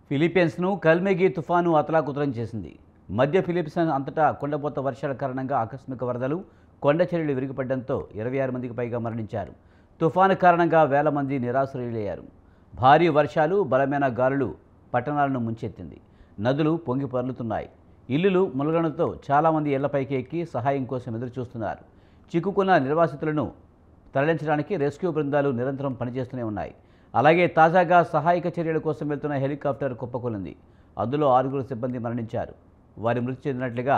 ఫిలిప్పీన్స్ను కల్మెగీ తుఫాను అతలాకుతలం చేసింది. మధ్య ఫిలిప్పీన్స్ అంతటా కుండపోత వర్షాల కారణంగా ఆకస్మిక వరదలు, కొండ చర్యలు విరిగిపడడంతో 26 మందికి పైగా మరణించారు. తుఫాను కారణంగా వేల మంది నిరాశ్రయులయ్యారు. భారీ వర్షాలు, బలమైన గాలులు పట్టణాలను ముంచెత్తింది. నదులు పొంగి పొర్లుతున్నాయి. ఇల్లులు మునగడంతో చాలామంది ఇళ్లపైకి ఎక్కి సహాయం కోసం ఎదురుచూస్తున్నారు. చిక్కుకున్న నిర్వాసితులను తరలించడానికి రెస్క్యూ బృందాలు నిరంతరం పనిచేస్తూనే ఉన్నాయి. అలాగే తాజాగా సహాయక చర్యల కోసం వెళ్తున్న హెలికాప్టర్ కుప్పకూలింది. అందులో 6 సిబ్బంది మరణించారు. వారి మృతి చెందినట్లుగా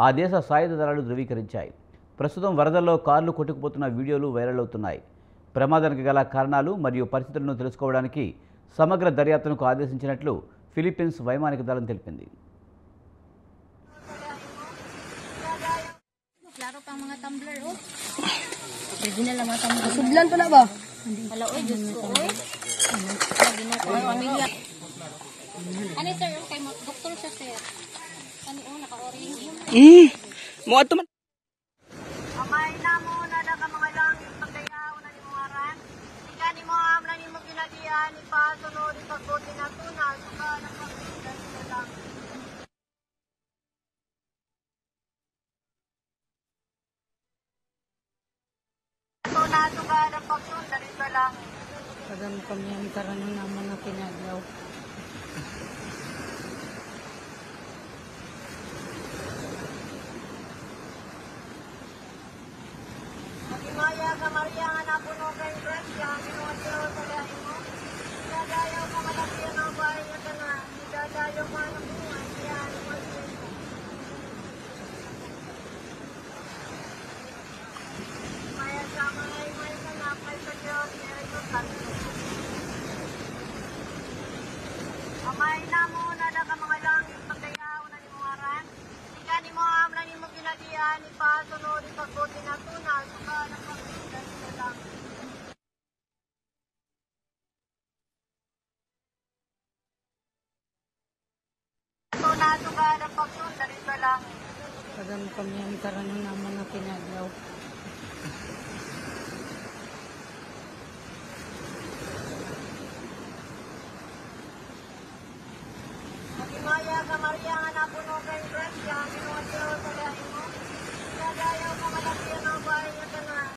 ఆ దేశ సాయుధ దళాలు ధృవీకరించాయి. ప్రస్తుతం వరదల్లో కార్లు కొట్టుకుపోతున్న వీడియోలు వైరల్ అవుతున్నాయి. ప్రమాదానికి గల కారణాలు మరియు పరిస్థితులను తెలుసుకోవడానికి సమగ్ర దర్యాప్తునకు ఆదేశించినట్లు ఫిలిప్పీన్స్ వైమానిక దళం తెలిపింది. Klaro pang mga tumbler, oh. Pwede na lang mga tumbler. Sudlan pa na ba? Hala, oy, Diyos ko, oy. Lagi na ko, pamilya. Ano, sir, kay doktor siya, sir. Ano, oh, naka-orange. Mo ato man. Amay na mo na ka mga langit pagdayaw na ni mo aran. Ika ni mo amla ni mo ginadian ni pasunod ni pagbuti na tunal suka na pagbigan sa langit. Na suka na pagsunod sa langit. Pagano kami ang karanong naman na pinaglaw. Maya ka Maria nga napuno kay Gracia, ginuwasyo sa lahi mo. Dadayaw ka malaki ang bahay niya ka na. Dadayaw ka ng buhay. Yan, magsiyo. Maya sa mga imay ka na, kay sa Diyos, meron ko kanto. Amay na mo na ka mga langit, pagdayaw na ni mo aran. Ika ni mo amla ni mo ginadian, ni pasunod, ni pagbuti na tunal, suka na pagbigan sa langit. Na suka na pagsunod sa langit. Pagano kami ang karanong naman na pinaglaw. Maya ka Maria nga napuno kay Gracia.